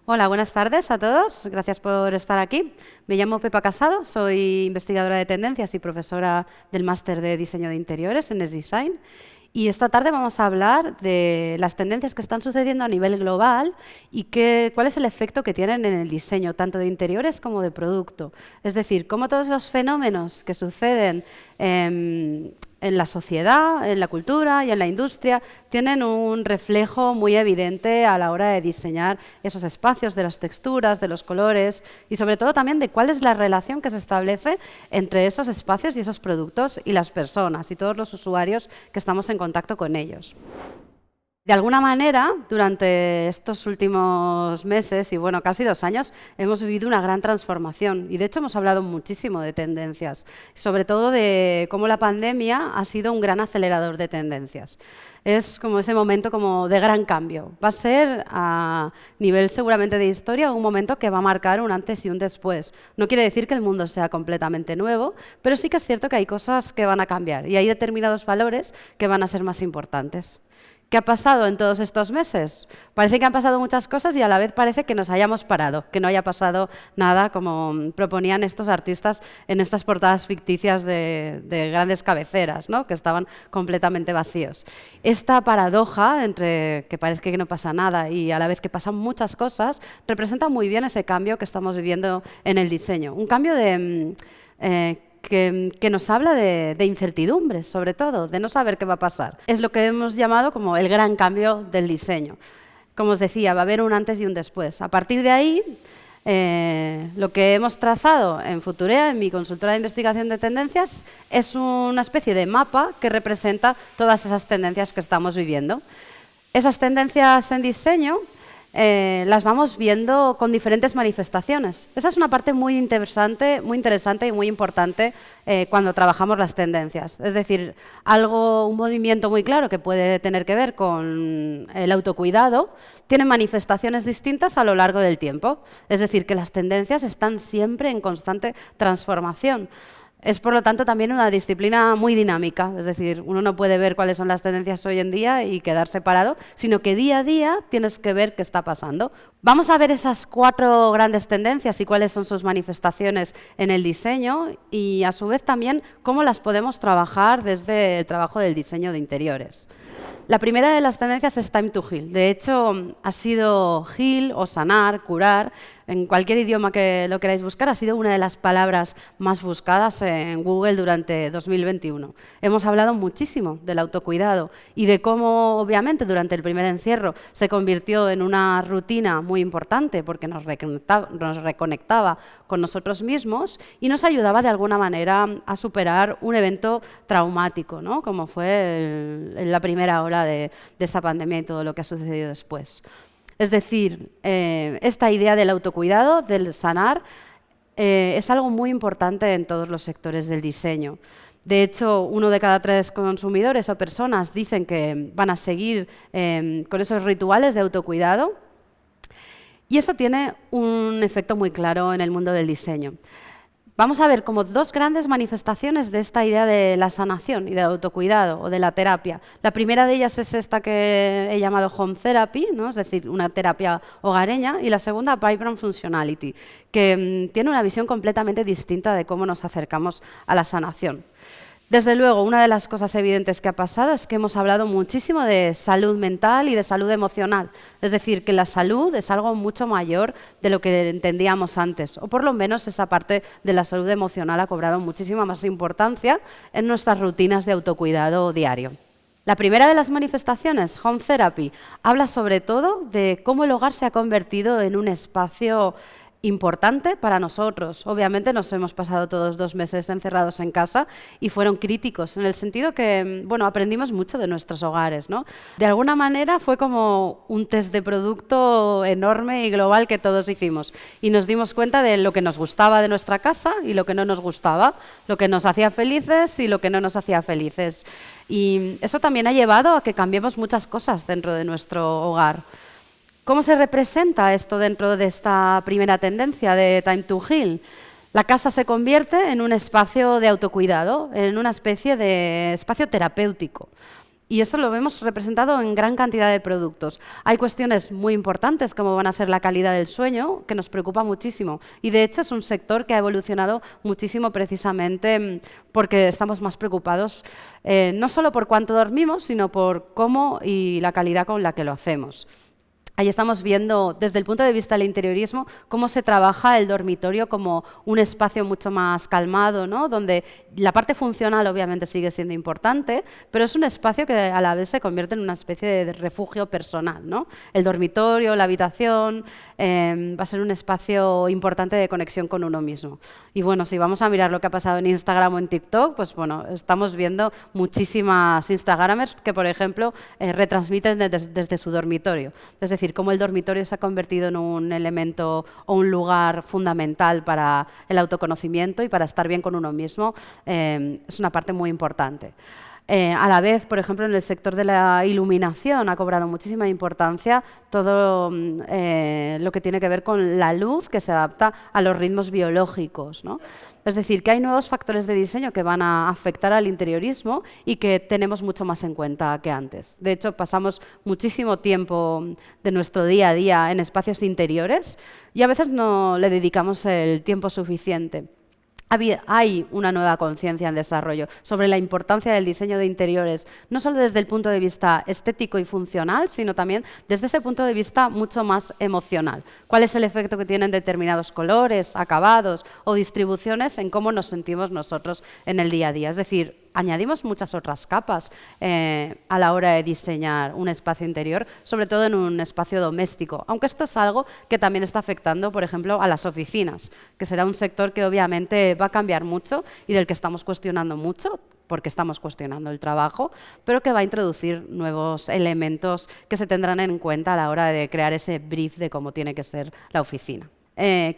Hola, buenas tardes a todos. Gracias por estar aquí. Me llamo Pepa Casado, soy investigadora de tendencias y profesora del máster de diseño de interiores en S-Design. Y esta tarde vamos a hablar de las tendencias que están sucediendo a nivel global y cuál es el efecto que tienen en el diseño, tanto de interiores como de producto. Es decir, cómo todos los fenómenos que suceden en la sociedad, en la cultura y en la industria tienen un reflejo muy evidente a la hora de diseñar esos espacios, de las texturas, de los colores y sobre todo también de cuál es la relación que se establece entre esos espacios y esos productos y las personas y todos los usuarios que estamos en contacto con ellos. De alguna manera, durante estos últimos meses y bueno, casi 2 años, hemos vivido una gran transformación y de hecho hemos hablado muchísimo de tendencias, sobre todo de cómo la pandemia ha sido un gran acelerador de tendencias. Es como ese momento como de gran cambio. Va a ser a nivel seguramente de historia un momento que va a marcar un antes y un después. No quiere decir que el mundo sea completamente nuevo, pero sí que es cierto que hay cosas que van a cambiar y hay determinados valores que van a ser más importantes. ¿Qué ha pasado en todos estos meses? Parece que han pasado muchas cosas y a la vez parece que nos hayamos parado, que no haya pasado nada como proponían estos artistas en estas portadas ficticias de grandes cabeceras, ¿no? Que estaban completamente vacíos. Esta paradoja entre que parece que no pasa nada y a la vez que pasan muchas cosas representa muy bien ese cambio que estamos viviendo en el diseño. Un cambio que nos habla de incertidumbre, sobre todo, de no saber qué va a pasar. Es lo que hemos llamado como el gran cambio del diseño. Como os decía, va a haber un antes y un después. A partir de ahí, lo que hemos trazado en Futurea, en mi consultora de investigación de tendencias, es una especie de mapa que representa todas esas tendencias que estamos viviendo. Esas tendencias en diseño las vamos viendo con diferentes manifestaciones. Esa es una parte muy interesante y muy importante cuando trabajamos las tendencias. Es decir, un movimiento muy claro que puede tener que ver con el autocuidado tiene manifestaciones distintas a lo largo del tiempo. Es decir, que las tendencias están siempre en constante transformación. Es, por lo tanto, también una disciplina muy dinámica, es decir, uno no puede ver cuáles son las tendencias hoy en día y quedar separado, sino que día a día tienes que ver qué está pasando. Vamos a ver esas 4 grandes tendencias y cuáles son sus manifestaciones en el diseño y, a su vez, también cómo las podemos trabajar desde el trabajo del diseño de interiores. La primera de las tendencias es Time to Heal. De hecho, ha sido heal o sanar, curar. En cualquier idioma que lo queráis buscar, ha sido una de las palabras más buscadas en Google durante 2021. Hemos hablado muchísimo del autocuidado y de cómo, obviamente, durante el primer encierro se convirtió en una rutina muy importante porque nos reconectaba con nosotros mismos y nos ayudaba de alguna manera a superar un evento traumático, ¿no? Como fue la primera ola de esa pandemia y todo lo que ha sucedido después. Es decir, esta idea del autocuidado, del sanar, es algo muy importante en todos los sectores del diseño. De hecho, 1 de cada 3 consumidores o personas dicen que van a seguir con esos rituales de autocuidado y eso tiene un efecto muy claro en el mundo del diseño. Vamos a ver como 2 grandes manifestaciones de esta idea de la sanación y del autocuidado o de la terapia. La primera de ellas es esta que he llamado home therapy, ¿no? Es decir, una terapia hogareña, y la segunda, vibrant functionality, que tiene una visión completamente distinta de cómo nos acercamos a la sanación. Desde luego, una de las cosas evidentes que ha pasado es que hemos hablado muchísimo de salud mental y de salud emocional. Es decir, que la salud es algo mucho mayor de lo que entendíamos antes, o por lo menos esa parte de la salud emocional ha cobrado muchísima más importancia en nuestras rutinas de autocuidado diario. La primera de las manifestaciones, Home Therapy, habla sobre todo de cómo el hogar se ha convertido en un espacio importante para nosotros. Obviamente nos hemos pasado todos 2 meses encerrados en casa y fueron críticos, en el sentido que, bueno, aprendimos mucho de nuestros hogares, ¿no? De alguna manera fue como un test de producto enorme y global que todos hicimos y nos dimos cuenta de lo que nos gustaba de nuestra casa y lo que no nos gustaba, lo que nos hacía felices y lo que no nos hacía felices. Y eso también ha llevado a que cambiemos muchas cosas dentro de nuestro hogar. ¿Cómo se representa esto dentro de esta primera tendencia de Time to Heal? La casa se convierte en un espacio de autocuidado, en una especie de espacio terapéutico. Y esto lo vemos representado en gran cantidad de productos. Hay cuestiones muy importantes como van a ser la calidad del sueño, que nos preocupa muchísimo. Y de hecho es un sector que ha evolucionado muchísimo precisamente porque estamos más preocupados no solo por cuánto dormimos, sino por cómo y la calidad con la que lo hacemos. Ahí estamos viendo, desde el punto de vista del interiorismo, cómo se trabaja el dormitorio como un espacio mucho más calmado, ¿no? Donde la parte funcional obviamente sigue siendo importante, pero es un espacio que a la vez se convierte en una especie de refugio personal, ¿no? El dormitorio, la habitación, va a ser un espacio importante de conexión con uno mismo. Y bueno, si vamos a mirar lo que ha pasado en Instagram o en TikTok, pues bueno, estamos viendo muchísimas Instagramers que, por ejemplo, retransmiten desde su dormitorio. Es decir, cómo el dormitorio se ha convertido en un elemento o un lugar fundamental para el autoconocimiento y para estar bien con uno mismo, es una parte muy importante. A la vez, por ejemplo, en el sector de la iluminación ha cobrado muchísima importancia todo lo que tiene que ver con la luz que se adapta a los ritmos biológicos, ¿no? Es decir, que hay nuevos factores de diseño que van a afectar al interiorismo y que tenemos mucho más en cuenta que antes. De hecho, pasamos muchísimo tiempo de nuestro día a día en espacios interiores y a veces no le dedicamos el tiempo suficiente. Hay una nueva conciencia en desarrollo sobre la importancia del diseño de interiores, no solo desde el punto de vista estético y funcional, sino también desde ese punto de vista mucho más emocional. ¿Cuál es el efecto que tienen determinados colores, acabados o distribuciones en cómo nos sentimos nosotros en el día a día? Es decir, añadimos muchas otras capas a la hora de diseñar un espacio interior, sobre todo en un espacio doméstico, aunque esto es algo que también está afectando, por ejemplo, a las oficinas, que será un sector que obviamente va a cambiar mucho y del que estamos cuestionando mucho, porque estamos cuestionando el trabajo, pero que va a introducir nuevos elementos que se tendrán en cuenta a la hora de crear ese brief de cómo tiene que ser la oficina.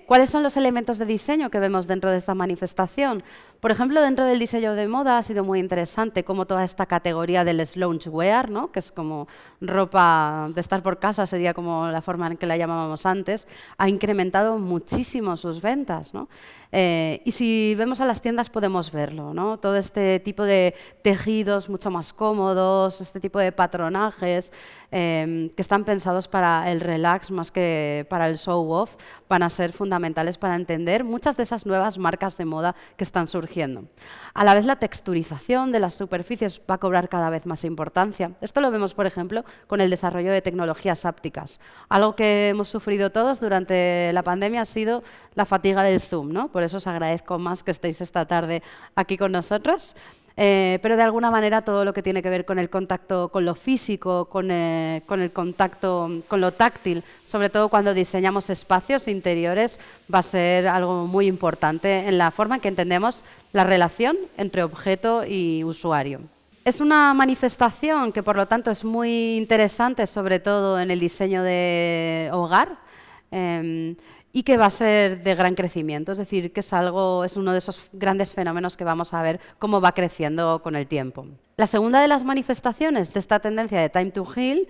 ¿Cuáles son los elementos de diseño que vemos dentro de esta manifestación? Por ejemplo, dentro del diseño de moda ha sido muy interesante cómo toda esta categoría del loungewear, ¿no? Que es como ropa de estar por casa, sería como la forma en que la llamábamos antes, ha incrementado muchísimo sus ventas, ¿no? Y si vemos a las tiendas podemos verlo, ¿no? Todo este tipo de tejidos mucho más cómodos, este tipo de patronajes que están pensados para el relax más que para el show-off, van a ser fundamentales para entender muchas de esas nuevas marcas de moda que están surgiendo. A la vez, la texturización de las superficies va a cobrar cada vez más importancia. Esto lo vemos, por ejemplo, con el desarrollo de tecnologías hápticas. Algo que hemos sufrido todos durante la pandemia ha sido la fatiga del Zoom, ¿no? Por eso os agradezco más que estéis esta tarde aquí con nosotros. Pero de alguna manera todo lo que tiene que ver con el contacto con lo físico, con el contacto con lo táctil, sobre todo cuando diseñamos espacios interiores, va a ser algo muy importante en la forma en que entendemos la relación entre objeto y usuario. Es una manifestación que, por lo tanto, es muy interesante, sobre todo en el diseño de hogar, y que va a ser de gran crecimiento, es decir, que es uno de esos grandes fenómenos que vamos a ver cómo va creciendo con el tiempo. La segunda de las manifestaciones de esta tendencia de Time to Heal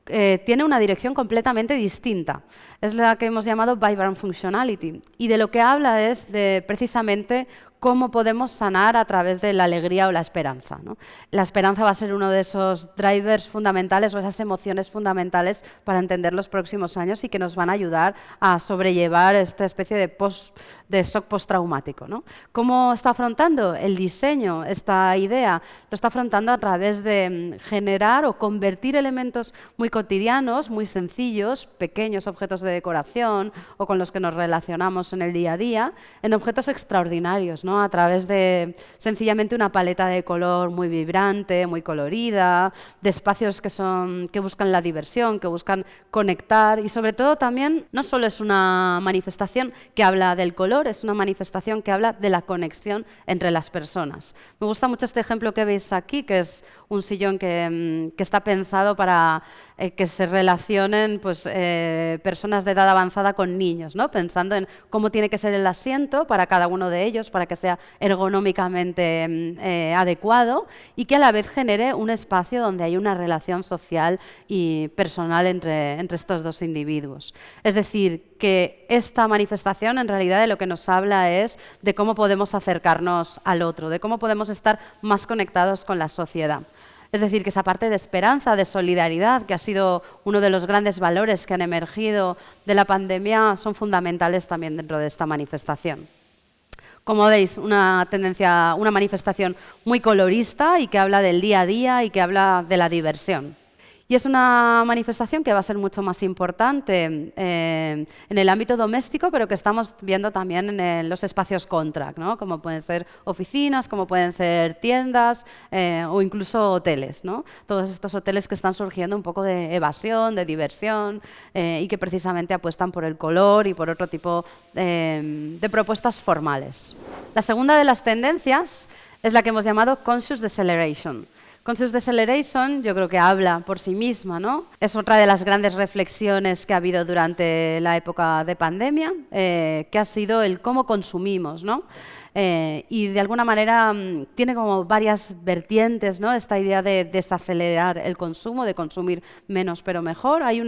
tiene una dirección completamente distinta. Es la que hemos llamado Vibrant Functionality, y de lo que habla es de precisamente cómo podemos sanar a través de la alegría o la esperanza, ¿no? La esperanza va a ser uno de esos drivers fundamentales o esas emociones fundamentales para entender los próximos años y que nos van a ayudar a sobrellevar esta especie de shock postraumático, ¿no? ¿Cómo está afrontando el diseño esta idea? Lo está afrontando a través de generar o convertir elementos muy cotidianos, muy sencillos, pequeños objetos de decoración o con los que nos relacionamos en el día a día, en objetos extraordinarios, ¿no? A través de sencillamente una paleta de color muy vibrante, muy colorida, de espacios que buscan la diversión, que buscan conectar y sobre todo también no solo es una manifestación que habla del color, es una manifestación que habla de la conexión entre las personas. Me gusta mucho este ejemplo que veis aquí, que es un sillón que está pensado para que se relacionen pues, personas de edad avanzada con niños, ¿no? Pensando en cómo tiene que ser el asiento para cada uno de ellos, para que sea ergonómicamente adecuado y que a la vez genere un espacio donde hay una relación social y personal entre estos dos individuos. Es decir, que esta manifestación en realidad de lo que nos habla es de cómo podemos acercarnos al otro, de cómo podemos estar más conectados con la sociedad. Es decir, que esa parte de esperanza, de solidaridad, que ha sido uno de los grandes valores que han emergido de la pandemia, son fundamentales también dentro de esta manifestación. Como veis, una manifestación muy colorista y que habla del día a día y que habla de la diversión. Y es una manifestación que va a ser mucho más importante en el ámbito doméstico, pero que estamos viendo también en los espacios contract, ¿no? Como pueden ser oficinas, como pueden ser tiendas o incluso hoteles, ¿no? Todos estos hoteles que están surgiendo un poco de evasión, de diversión y que precisamente apuestan por el color y por otro tipo de propuestas formales. La segunda de las tendencias es la que hemos llamado Conscious Deceleration. Conscious Deceleration yo creo que habla por sí misma, ¿no? Es otra de las grandes reflexiones que ha habido durante la época de pandemia, que ha sido el cómo consumimos, ¿no? Y de alguna manera tiene como varias vertientes, ¿no? Esta idea de desacelerar el consumo, de consumir menos pero mejor. Hay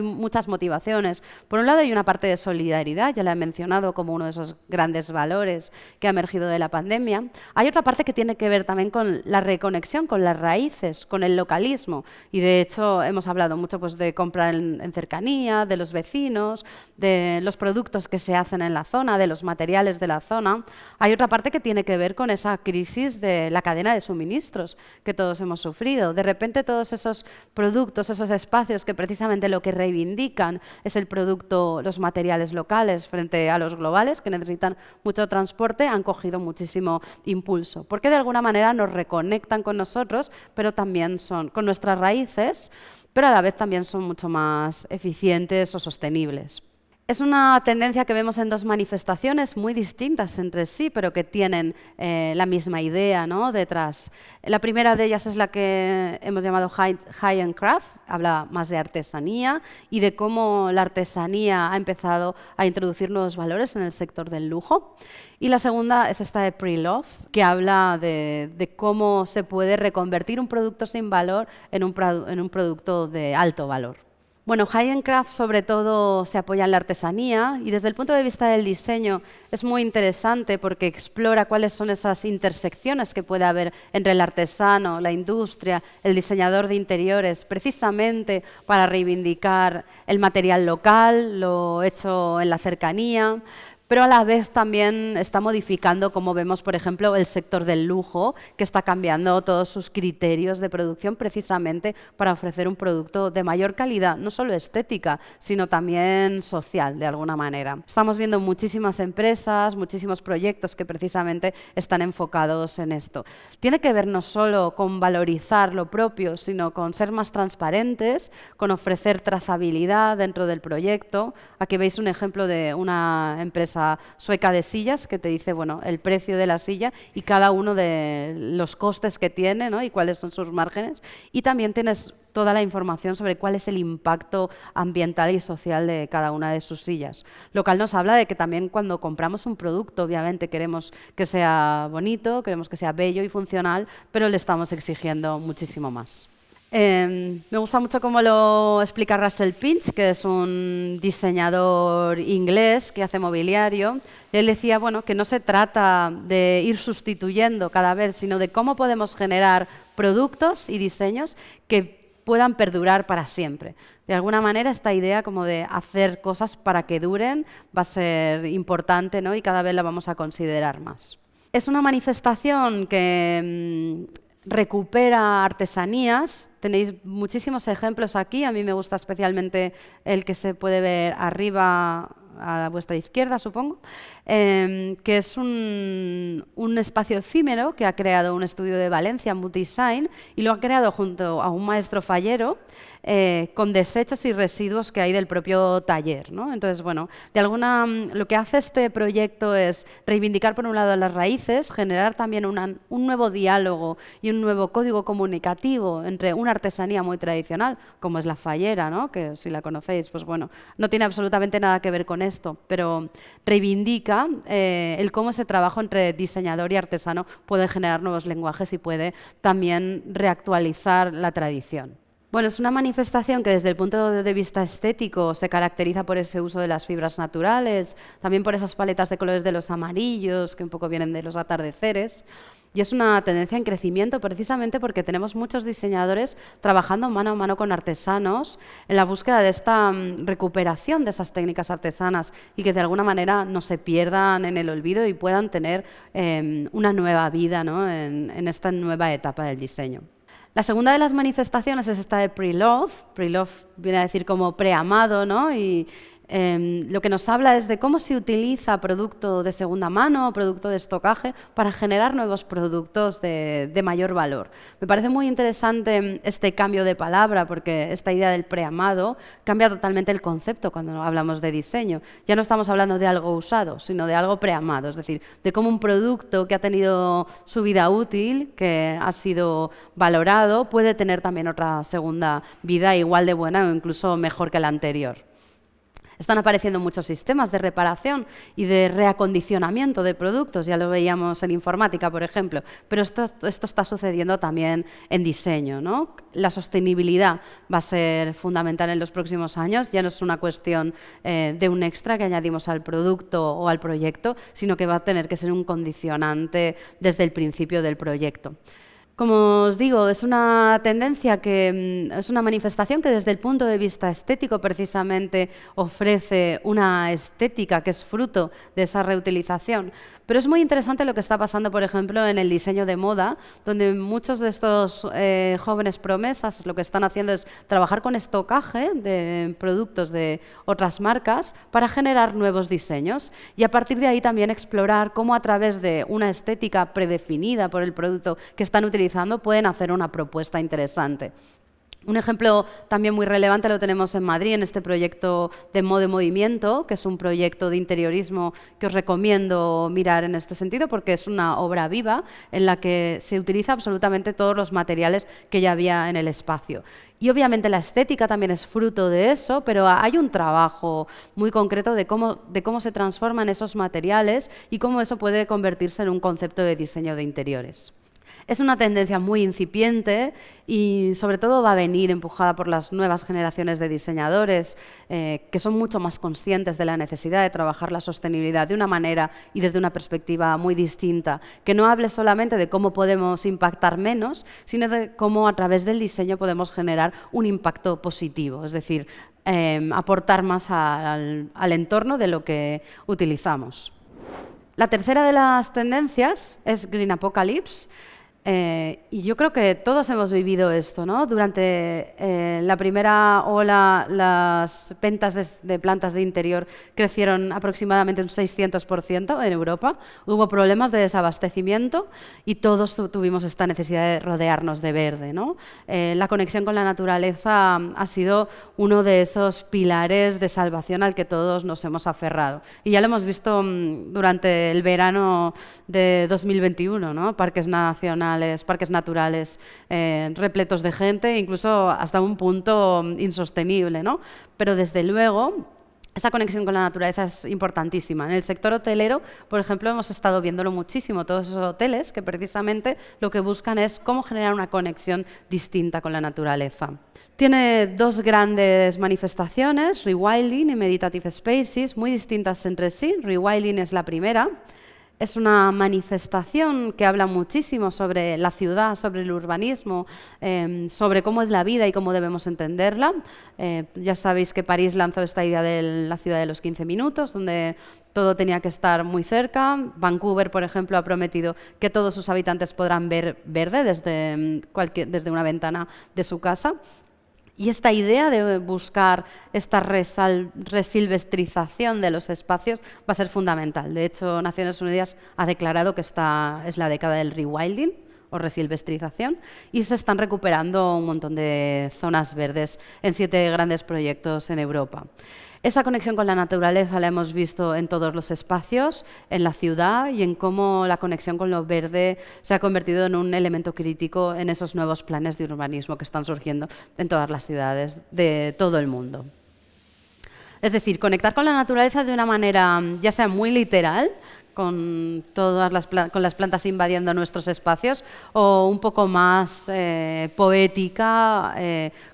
muchas motivaciones. Por un lado hay una parte de solidaridad, ya la he mencionado como uno de esos grandes valores que ha emergido de la pandemia. Hay otra parte que tiene que ver también con la reconexión, con las raíces, con el localismo. Y de hecho hemos hablado mucho pues, de comprar en cercanía, de los vecinos, de los productos que se hacen en la zona, de los materiales de la zona. Hay otra parte que tiene que ver con esa crisis de la cadena de suministros que todos hemos sufrido. De repente todos esos productos, esos espacios que precisamente lo que reivindican es el producto, los materiales locales frente a los globales que necesitan mucho transporte, han cogido muchísimo impulso. Porque de alguna manera nos reconectan con nosotros, pero también son con nuestras raíces, pero a la vez también son mucho más eficientes o sostenibles. Es una tendencia que vemos en dos manifestaciones muy distintas entre sí, pero que tienen la misma idea, ¿no? Detrás. La primera de ellas es la que hemos llamado High End Craft, habla más de artesanía y de cómo la artesanía ha empezado a introducir nuevos valores en el sector del lujo. Y la segunda es esta de Pre-Love, que habla de cómo se puede reconvertir un producto sin valor en un producto de alto valor. Bueno, High-End Craft sobre todo se apoya en la artesanía y desde el punto de vista del diseño es muy interesante porque explora cuáles son esas intersecciones que puede haber entre el artesano, la industria, el diseñador de interiores, precisamente para reivindicar el material local, lo hecho en la cercanía, pero a la vez también está modificando, como vemos, por ejemplo, el sector del lujo, que está cambiando todos sus criterios de producción precisamente para ofrecer un producto de mayor calidad, no solo estética, sino también social, de alguna manera. Estamos viendo muchísimas empresas, muchísimos proyectos que precisamente están enfocados en esto. Tiene que ver no solo con valorizar lo propio, sino con ser más transparentes, con ofrecer trazabilidad dentro del proyecto. Aquí veis un ejemplo de una empresa sueca de sillas que te dice bueno, el precio de la silla y cada uno de los costes que tiene, ¿no? Y cuáles son sus márgenes. Y también tienes toda la información sobre cuál es el impacto ambiental y social de cada una de sus sillas. Lo cual nos habla de que también cuando compramos un producto, obviamente queremos que sea bonito, queremos que sea bello y funcional, pero le estamos exigiendo muchísimo más. Me gusta mucho cómo lo explica Russell Pinch, que es un diseñador inglés que hace mobiliario. Él decía bueno, que no se trata de ir sustituyendo cada vez, sino de cómo podemos generar productos y diseños que puedan perdurar para siempre. De alguna manera, esta idea como de hacer cosas para que duren va a ser importante, ¿no? Y cada vez la vamos a considerar más. Es una manifestación que recupera artesanías. Tenéis muchísimos ejemplos aquí. A mí me gusta especialmente el que se puede ver arriba a vuestra izquierda, supongo, que es un espacio efímero que ha creado un estudio de Valencia, Mood Design, y lo ha creado junto a un maestro fallero con desechos y residuos que hay del propio taller, ¿no? Entonces, bueno, lo que hace este proyecto es reivindicar por un lado las raíces, generar también un nuevo diálogo y un nuevo código comunicativo entre una artesanía muy tradicional, como es la fallera, ¿no? Que si la conocéis, pues bueno, no tiene absolutamente nada que ver con esto, pero reivindica el cómo ese trabajo entre diseñador y artesano puede generar nuevos lenguajes y puede también reactualizar la tradición. Bueno, es una manifestación que desde el punto de vista estético se caracteriza por ese uso de las fibras naturales, también por esas paletas de colores de los amarillos que un poco vienen de los atardeceres. Y es una tendencia en crecimiento precisamente porque tenemos muchos diseñadores trabajando mano a mano con artesanos en la búsqueda de esta recuperación de esas técnicas artesanas y que de alguna manera no se pierdan en el olvido y puedan tener una nueva vida, ¿no?, en esta nueva etapa del diseño. La segunda de las manifestaciones es esta de pre-love. Pre-love viene a decir como preamado, ¿no? Y lo que nos habla es de cómo se utiliza producto de segunda mano o producto de estocaje para generar nuevos productos de mayor valor. Me parece muy interesante este cambio de palabra porque esta idea del preamado cambia totalmente el concepto cuando hablamos de diseño. Ya no estamos hablando de algo usado, sino de algo preamado, es decir, de cómo un producto que ha tenido su vida útil, que ha sido valorado, puede tener también otra segunda vida igual de buena o incluso mejor que la anterior. Están apareciendo muchos sistemas de reparación y de reacondicionamiento de productos, ya lo veíamos en informática, por ejemplo, pero esto está sucediendo también en diseño, ¿no? La sostenibilidad va a ser fundamental en los próximos años, ya no es una cuestión de un extra que añadimos al producto o al proyecto, sino que va a tener que ser un condicionante desde el principio del proyecto. Como os digo, es una tendencia es una manifestación que desde el punto de vista estético precisamente ofrece una estética que es fruto de esa reutilización. Pero es muy interesante lo que está pasando, por ejemplo, en el diseño de moda, donde muchos de estos jóvenes promesas lo que están haciendo es trabajar con estocaje de productos de otras marcas para generar nuevos diseños y a partir de ahí también explorar cómo a través de una estética predefinida por el producto que están utilizando pueden hacer una propuesta interesante. Un ejemplo también muy relevante lo tenemos en Madrid, en este proyecto de Mode Movimiento, que es un proyecto de interiorismo que os recomiendo mirar en este sentido, porque es una obra viva en la que se utiliza absolutamente todos los materiales que ya había en el espacio. Y obviamente la estética también es fruto de eso, pero hay un trabajo muy concreto de cómo se transforman esos materiales y cómo eso puede convertirse en un concepto de diseño de interiores. Es una tendencia muy incipiente y sobre todo va a venir empujada por las nuevas generaciones de diseñadores que son mucho más conscientes de la necesidad de trabajar la sostenibilidad de una manera y desde una perspectiva muy distinta, que no hable solamente de cómo podemos impactar menos, sino de cómo a través del diseño podemos generar un impacto positivo, es decir, aportar más al entorno de lo que utilizamos. La tercera de las tendencias es Green Apocalypse. Y yo creo que todos hemos vivido esto, ¿no? Durante la primera ola, las ventas de plantas de interior crecieron aproximadamente un 600% en Europa. Hubo problemas de desabastecimiento y todos tuvimos esta necesidad de rodearnos de verde, ¿no? La conexión con la naturaleza ha sido uno de esos pilares de salvación al que todos nos hemos aferrado. Y ya lo hemos visto durante el verano de 2021, ¿no? Parques nacionales, parques naturales repletos de gente, incluso hasta un punto insostenible, ¿no? Pero desde luego esa conexión con la naturaleza es importantísima. En el sector hotelero, por ejemplo, hemos estado viéndolo muchísimo, todos esos hoteles que precisamente lo que buscan es cómo generar una conexión distinta con la naturaleza. Tiene dos grandes manifestaciones, rewilding y meditative spaces, muy distintas entre sí. Rewilding es la primera. Es una manifestación que habla muchísimo sobre la ciudad, sobre el urbanismo, sobre cómo es la vida y cómo debemos entenderla. Ya sabéis que París lanzó esta idea de la ciudad de los 15 minutos, donde todo tenía que estar muy cerca. Vancouver, por ejemplo, ha prometido que todos sus habitantes podrán ver verde desde una ventana de su casa. Y esta idea de buscar esta resilvestrización de los espacios va a ser fundamental. De hecho, Naciones Unidas ha declarado que esta es la década del rewilding o resilvestrización y se están recuperando un montón de zonas verdes en 7 grandes proyectos en Europa. Esa conexión con la naturaleza la hemos visto en todos los espacios, en la ciudad y en cómo la conexión con lo verde se ha convertido en un elemento crítico en esos nuevos planes de urbanismo que están surgiendo en todas las ciudades de todo el mundo. Es decir, conectar con la naturaleza de una manera ya sea muy literal, con las plantas invadiendo nuestros espacios, o un poco más poética,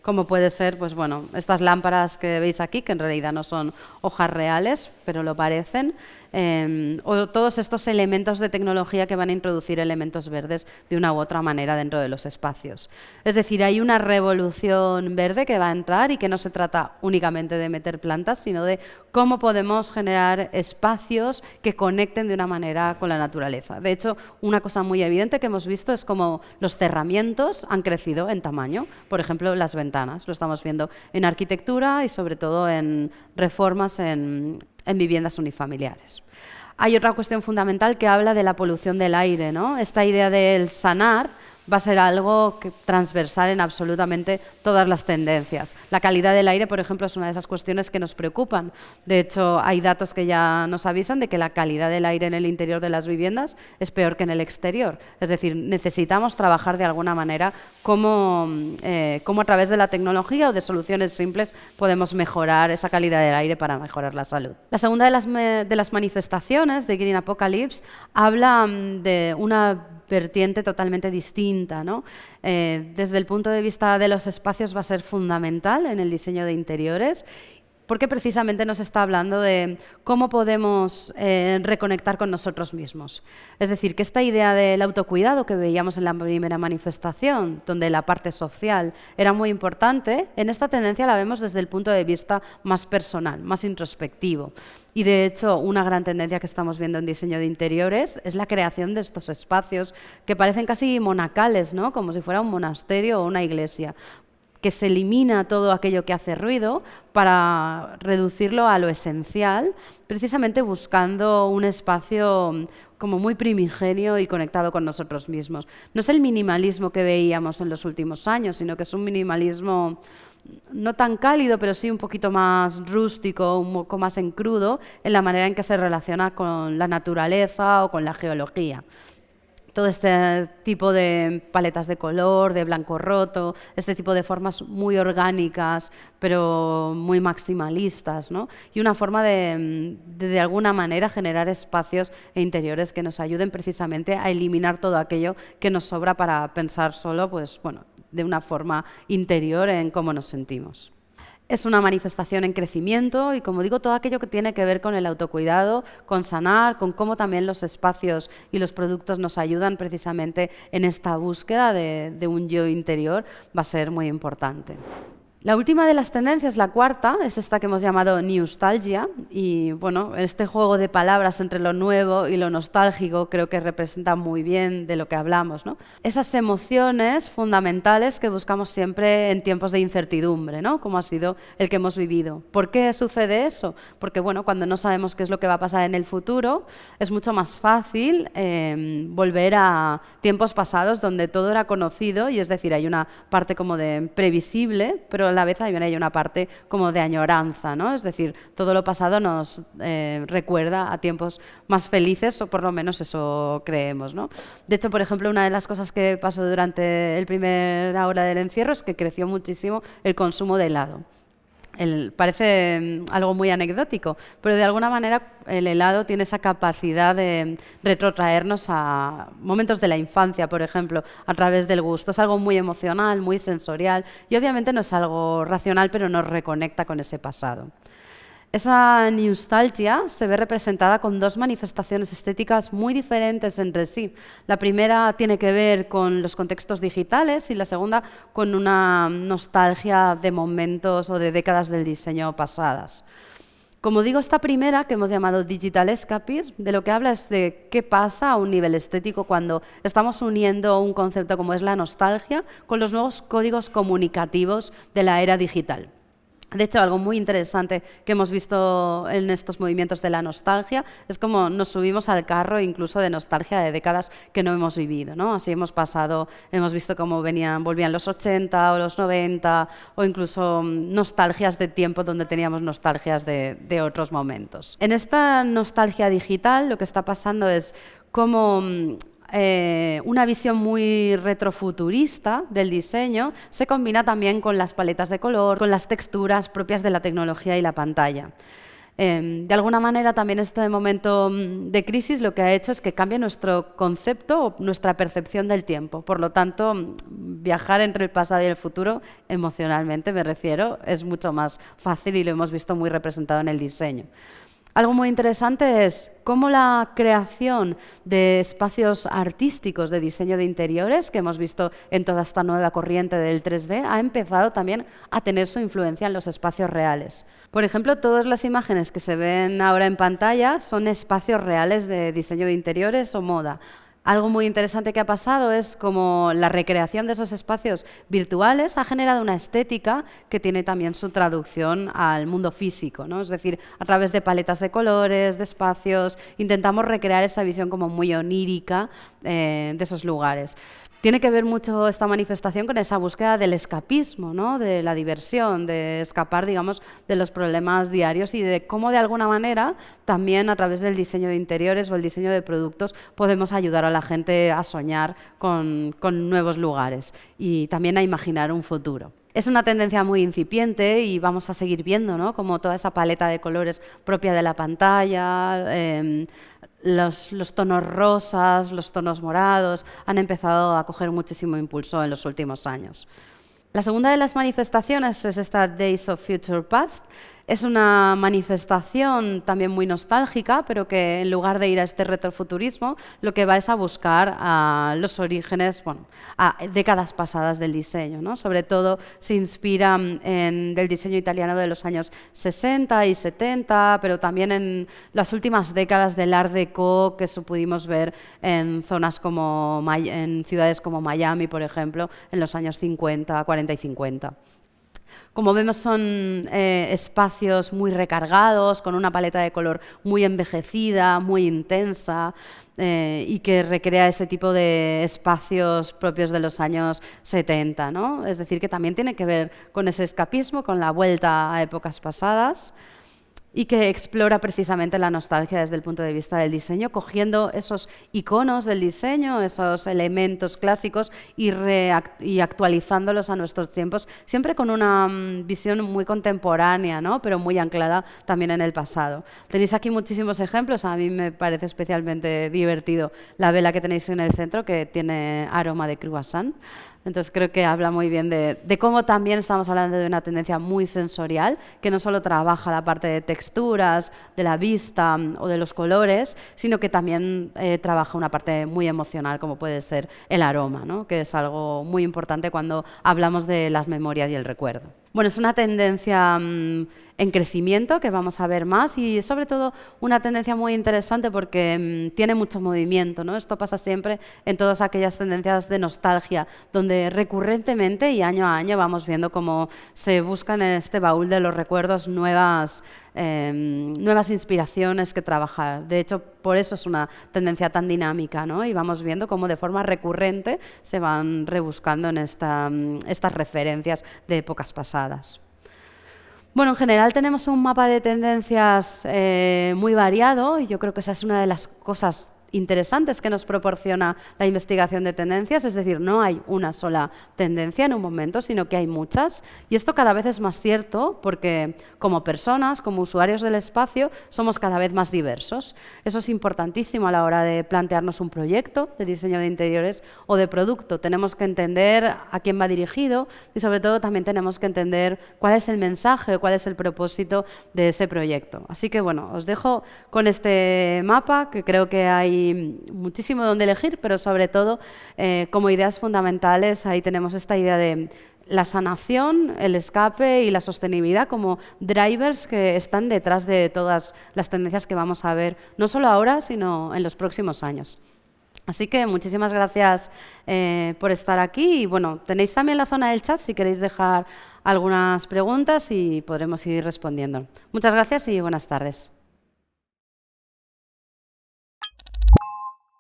como puede ser pues, bueno, estas lámparas que veis aquí, que en realidad no son hojas reales, pero lo parecen, o todos estos elementos de tecnología que van a introducir elementos verdes de una u otra manera dentro de los espacios. Es decir, hay una revolución verde que va a entrar y que no se trata únicamente de meter plantas, sino de cómo podemos generar espacios que conecten de una manera con la naturaleza. De hecho, una cosa muy evidente que hemos visto es cómo los cerramientos han crecido en tamaño. Por ejemplo, las ventanas. Lo estamos viendo en arquitectura y sobre todo en reformas en viviendas unifamiliares. Hay otra cuestión fundamental que habla de la polución del aire, ¿no? Esta idea del sanar va a ser algo transversal en absolutamente todas las tendencias. La calidad del aire, por ejemplo, es una de esas cuestiones que nos preocupan. De hecho, hay datos que ya nos avisan de que la calidad del aire en el interior de las viviendas es peor que en el exterior. Es decir, necesitamos trabajar de alguna manera cómo a través de la tecnología o de soluciones simples podemos mejorar esa calidad del aire para mejorar la salud. La segunda de las manifestaciones de Green Apocalypse habla de una vertiente totalmente distinta, ¿no? Desde el punto de vista de los espacios va a ser fundamental en el diseño de interiores, porque precisamente nos está hablando de cómo podemos reconectar con nosotros mismos. Es decir, que esta idea del autocuidado que veíamos en la primera manifestación, donde la parte social era muy importante, en esta tendencia la vemos desde el punto de vista más personal, más introspectivo. Y de hecho, una gran tendencia que estamos viendo en diseño de interiores es la creación de estos espacios que parecen casi monacales, ¿no? Como si fuera un monasterio o una iglesia, que se elimina todo aquello que hace ruido para reducirlo a lo esencial, precisamente buscando un espacio como muy primigenio y conectado con nosotros mismos. No es el minimalismo que veíamos en los últimos años, sino que es un minimalismo no tan cálido, pero sí un poquito más rústico, un poco más en crudo, en la manera en que se relaciona con la naturaleza o con la geología. Todo este tipo de paletas de color, de blanco roto, este tipo de formas muy orgánicas, pero muy maximalistas, ¿no? Y una forma de alguna manera generar espacios e interiores que nos ayuden precisamente a eliminar todo aquello que nos sobra para pensar solo, pues, bueno, de una forma interior en cómo nos sentimos. Es una manifestación en crecimiento y, como digo, todo aquello que tiene que ver con el autocuidado, con sanar, con cómo también los espacios y los productos nos ayudan precisamente en esta búsqueda de un yo interior, va a ser muy importante. La última de las tendencias, la cuarta, es esta que hemos llamado Newstalgia, y bueno, este juego de palabras entre lo nuevo y lo nostálgico creo que representa muy bien de lo que hablamos, ¿no? Esas emociones fundamentales que buscamos siempre en tiempos de incertidumbre, ¿no? Como ha sido el que hemos vivido. ¿Por qué sucede eso? Porque bueno, cuando no sabemos qué es lo que va a pasar en el futuro, es mucho más fácil volver a tiempos pasados donde todo era conocido, y es decir, hay una parte como de previsible, pero a la vez hay una parte como de añoranza, ¿no? Es decir, todo lo pasado nos recuerda a tiempos más felices, o por lo menos eso creemos, ¿no? De hecho, por ejemplo, una de las cosas que pasó durante la primera hora del encierro es que creció muchísimo el consumo de helado. Parece algo muy anecdótico, pero de alguna manera el helado tiene esa capacidad de retrotraernos a momentos de la infancia, por ejemplo, a través del gusto. Es algo muy emocional, muy sensorial, y obviamente no es algo racional, pero nos reconecta con ese pasado. Esa nostalgia se ve representada con dos manifestaciones estéticas muy diferentes entre sí. La primera tiene que ver con los contextos digitales y la segunda con una nostalgia de momentos o de décadas del diseño pasadas. Como digo, esta primera, que hemos llamado Digital Escapism, de lo que habla es de qué pasa a un nivel estético cuando estamos uniendo un concepto como es la nostalgia con los nuevos códigos comunicativos de la era digital. De hecho, algo muy interesante que hemos visto en estos movimientos de la nostalgia es cómo nos subimos al carro incluso de nostalgia de décadas que no hemos vivido, ¿no? Así hemos visto cómo volvían los 80 o los 90, o incluso nostalgias de tiempo donde teníamos nostalgias de otros momentos. En esta nostalgia digital lo que está pasando es cómo una visión muy retrofuturista del diseño se combina también con las paletas de color, con las texturas propias de la tecnología y la pantalla. De alguna manera también este momento de crisis lo que ha hecho es que cambie nuestro concepto o nuestra percepción del tiempo. Por lo tanto, viajar entre el pasado y el futuro, emocionalmente me refiero, es mucho más fácil y lo hemos visto muy representado en el diseño. Algo muy interesante es cómo la creación de espacios artísticos de diseño de interiores, que hemos visto en toda esta nueva corriente del 3D, ha empezado también a tener su influencia en los espacios reales. Por ejemplo, todas las imágenes que se ven ahora en pantalla son espacios reales de diseño de interiores o moda. Algo muy interesante que ha pasado es como la recreación de esos espacios virtuales ha generado una estética que tiene también su traducción al mundo físico, ¿no? Es decir, a través de paletas de colores, de espacios, intentamos recrear esa visión como muy onírica de esos lugares. Tiene que ver mucho esta manifestación con esa búsqueda del escapismo, ¿no? De la diversión, de escapar, digamos, de los problemas diarios y de cómo, de alguna manera, también a través del diseño de interiores o el diseño de productos podemos ayudar a la gente a soñar con nuevos lugares y también a imaginar un futuro. Es una tendencia muy incipiente y vamos a seguir viendo, ¿no? Como toda esa paleta de colores propia de la pantalla, los tonos rosas, los tonos morados, han empezado a coger muchísimo impulso en los últimos años. La segunda de las manifestaciones es esta Days of Future Past. Es una manifestación también muy nostálgica, pero que en lugar de ir a este retrofuturismo, lo que va es a buscar a los orígenes, bueno, a décadas pasadas del diseño, ¿no? Sobre todo se inspira del diseño italiano de los años 60 y 70, pero también en las últimas décadas del Art Deco que pudimos ver en zonas como en ciudades como Miami, por ejemplo, en los años 50, 40 y 50. Como vemos, son espacios muy recargados, con una paleta de color muy envejecida, muy intensa, y que recrea ese tipo de espacios propios de los años 70, ¿no? Es decir, que también tiene que ver con ese escapismo, con la vuelta a épocas pasadas, y que explora precisamente la nostalgia desde el punto de vista del diseño, cogiendo esos iconos del diseño, esos elementos clásicos y actualizándolos a nuestros tiempos, siempre con una visión muy contemporánea, ¿no? Pero muy anclada también en el pasado. Tenéis aquí muchísimos ejemplos, a mí me parece especialmente divertido la vela que tenéis en el centro, que tiene aroma de croissant. Entonces creo que habla muy bien de cómo también estamos hablando de una tendencia muy sensorial, que no solo trabaja la parte de texturas, de la vista o de los colores, sino que también trabaja una parte muy emocional, como puede ser el aroma, ¿no? Que es algo muy importante cuando hablamos de las memorias y el recuerdo. Bueno, es una tendencia en crecimiento que vamos a ver más y sobre todo una tendencia muy interesante porque tiene mucho movimiento, ¿no? Esto pasa siempre en todas aquellas tendencias de nostalgia, donde recurrentemente y año a año vamos viendo cómo se buscan en este baúl de los recuerdos nuevas inspiraciones que trabajar. De hecho, por eso es una tendencia tan dinámica, ¿no? Y vamos viendo cómo de forma recurrente se van rebuscando en estas referencias de épocas pasadas. Bueno, en general tenemos un mapa de tendencias muy variado y yo creo que esa es una de las cosas interesantes que nos proporciona la investigación de tendencias, es decir, no hay una sola tendencia en un momento, sino que hay muchas. Y esto cada vez es más cierto porque como personas, como usuarios del espacio, somos cada vez más diversos. Eso es importantísimo a la hora de plantearnos un proyecto de diseño de interiores o de producto. Tenemos que entender a quién va dirigido y sobre todo también tenemos que entender cuál es el mensaje, cuál es el propósito de ese proyecto. Así que bueno, os dejo con este mapa, que creo que hay muchísimo donde elegir, pero sobre todo como ideas fundamentales ahí tenemos esta idea de la sanación, el escape y la sostenibilidad como drivers que están detrás de todas las tendencias que vamos a ver, no solo ahora, sino en los próximos años. Así que muchísimas gracias por estar aquí y bueno, tenéis también la zona del chat si queréis dejar algunas preguntas y podremos ir respondiendo. Muchas gracias y buenas tardes.